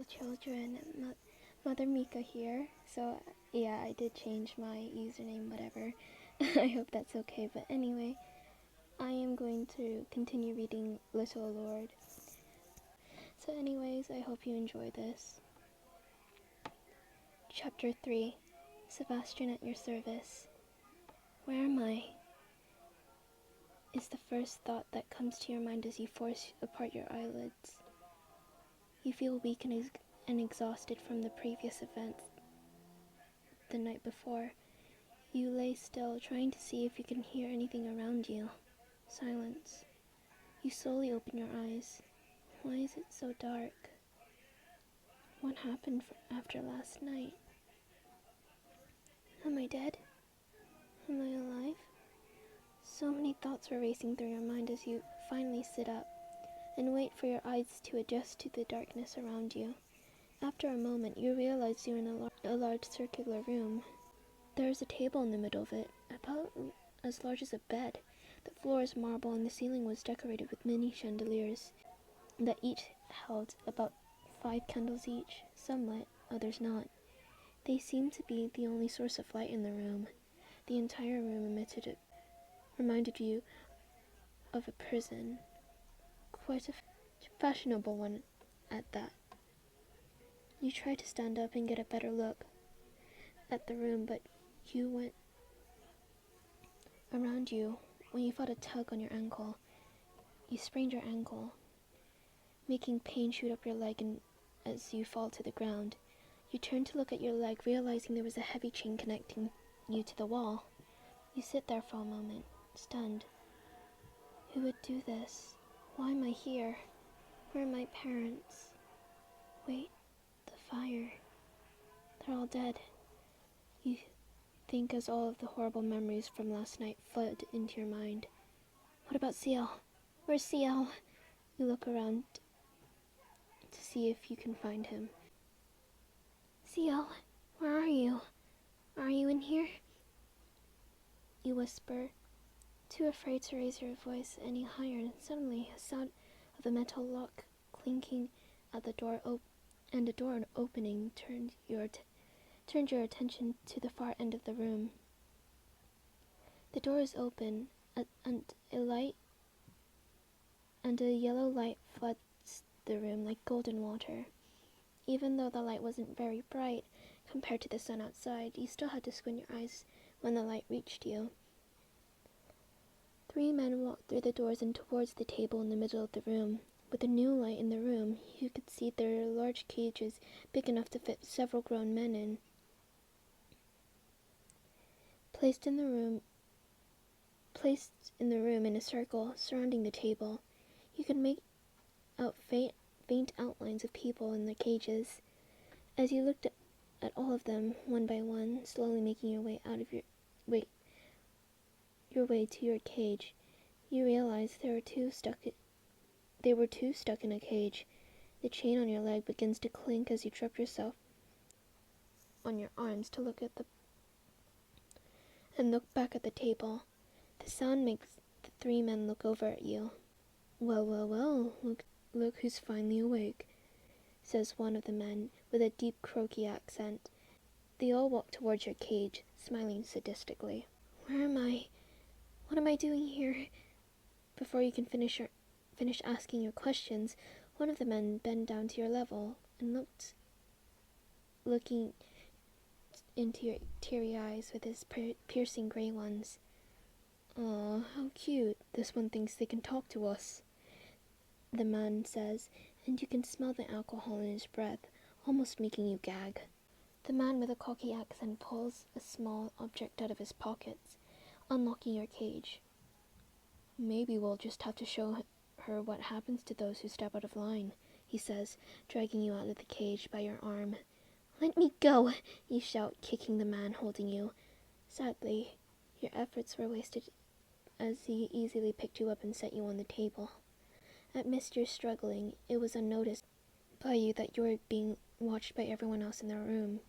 beautiful children. Mother Mika here. So, yeah, I did change my username, whatever. I hope that's okay, but anyway, I am going to continue reading Little Lord. So anyways, I hope you enjoy this. Chapter 3. Sebastian at your service. Where am I? Is the first thought that comes to your mind as you force apart your eyelids. You feel weak and exhausted from the previous events the night before. You lay still, trying to see if you can hear anything around you. Silence. You slowly open your eyes. Why is it so dark? What happened after last night? Am I dead? Am I alive? So many thoughts were racing through your mind as you finally sit up and wait for your eyes to adjust to the darkness around you. After a moment, you realize you're in a large circular room. There is a table in the middle of it, about as large as a bed. The floor is marble and the ceiling was decorated with many chandeliers that each held about 5 candles each, some lit, others not. They seemed to be the only source of light in the room. The entire room reminded you of a prison, quite a fashionable one at that. You tried to stand up and get a better look at the room, but you went around you when you felt a tug on your ankle. You sprained your ankle, making pain shoot up your leg as you fall to the ground. You turned to look at your leg, realizing there was a heavy chain connecting you to the wall. You sit there for a moment, stunned. Who would do this? Why am I here? Where are my parents? Wait, the fire. They're all dead. You think as all of the horrible memories from last night flood into your mind. What about Ciel? Where's Ciel? You look around to see if you can find him. Ciel, where are you? Are you in here? You whisper, too afraid to raise your voice any higher, and suddenly a sound of a metal lock clinking at the door and a door opening turned your attention to the far end of the room. The door is open, and a yellow light floods the room like golden water. Even though the light wasn't very bright compared to the sun outside, you still had to squint your eyes when the light reached you. 3 men walked through the doors and towards the table in the middle of the room. With a new light in the room, you could see there were large cages big enough to fit several grown men in. Placed in the room in a circle surrounding the table, you could make out faint outlines of people in the cages. As you looked at all of them one by one, slowly making your way out of your way to your cage, you realized they were two stuck in a cage. The chain on your leg begins to clink as you drop yourself on your arms to look back at the table. The sound makes the 3 men look over at you. Well, look who's finally awake, says one of the men with a deep croaky accent. They all walk towards your cage, smiling sadistically. Where am I? What am I doing here? Before you can finish asking your questions, one of the men bent down to your level and looking into your teary eyes with his piercing grey ones. Aw, how cute. This one thinks they can talk to us, the man says, and you can smell the alcohol in his breath, almost making you gag. The man with a cocky accent pulls a small object out of his pockets, unlocking your cage. Maybe we'll just have to show her what happens to those who step out of line, he says, dragging you out of the cage by your arm. Let me go, you shout, kicking the man holding you. Sadly, your efforts were wasted as he easily picked you up and set you on the table. Amidst your struggling, it was unnoticed by you that you were being watched by everyone else in the room.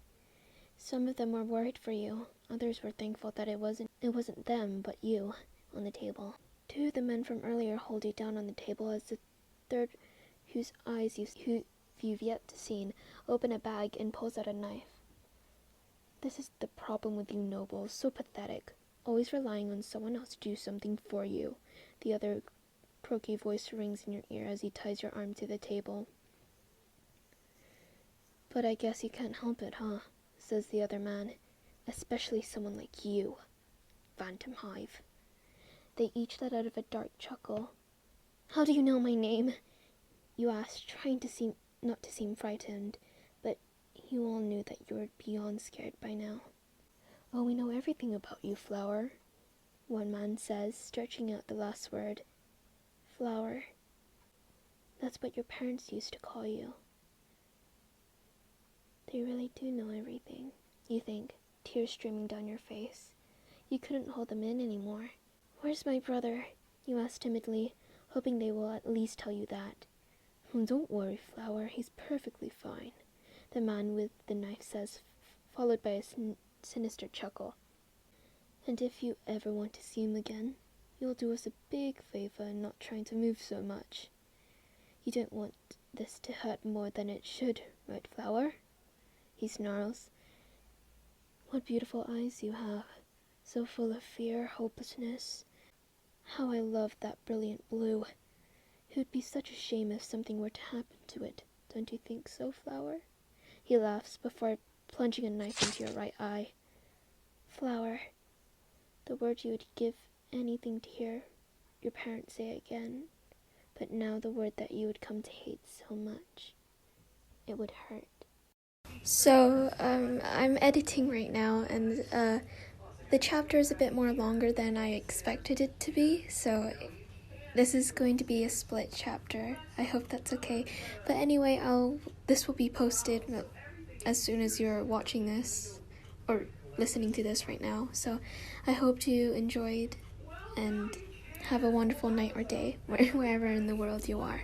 Some of them were worried for you. Others were thankful that it wasn't them, but you, on the table. 2 of the men from earlier hold you down on the table as the third, whose eyes you you've yet to seen, open a bag and pulls out a knife. This is the problem with you nobles, so pathetic, always relying on someone else to do something for you. The other croaky voice rings in your ear as he ties your arm to the table. But I guess you can't help it, huh? Says the other man. Especially someone like you, Phantom Hive. They each let out of a dark chuckle. How do you know my name? You asked, trying to not to seem frightened, but you all knew that you were beyond scared by now. Oh, we know everything about you, Flower, one man says, stretching out the last word. Flower. That's what your parents used to call you. They really do know everything, you think, tears streaming down your face. You couldn't hold them in anymore. Where's my brother? You ask timidly, hoping they will at least tell you that. Don't worry, Flower, he's perfectly fine, the man with the knife says, followed by a sinister chuckle. And if you ever want to see him again, you'll do us a big favor in not trying to move so much. You don't want this to hurt more than it should, right, Flower? He snarls. What beautiful eyes you have, so full of fear, hopelessness. How I love that brilliant blue. It would be such a shame if something were to happen to it. Don't you think so, Flower? He laughs before plunging a knife into your right eye. Flower. The word you would give anything to hear your parents say again, but now the word that you would come to hate so much. It would hurt. So, I'm editing right now, and the chapter is a bit more longer than I expected it to be, so this is going to be a split chapter. I hope that's okay. But anyway, this will be posted as soon as you're watching this, or listening to this right now. So I hope you enjoyed, and have a wonderful night or day, wherever in the world you are.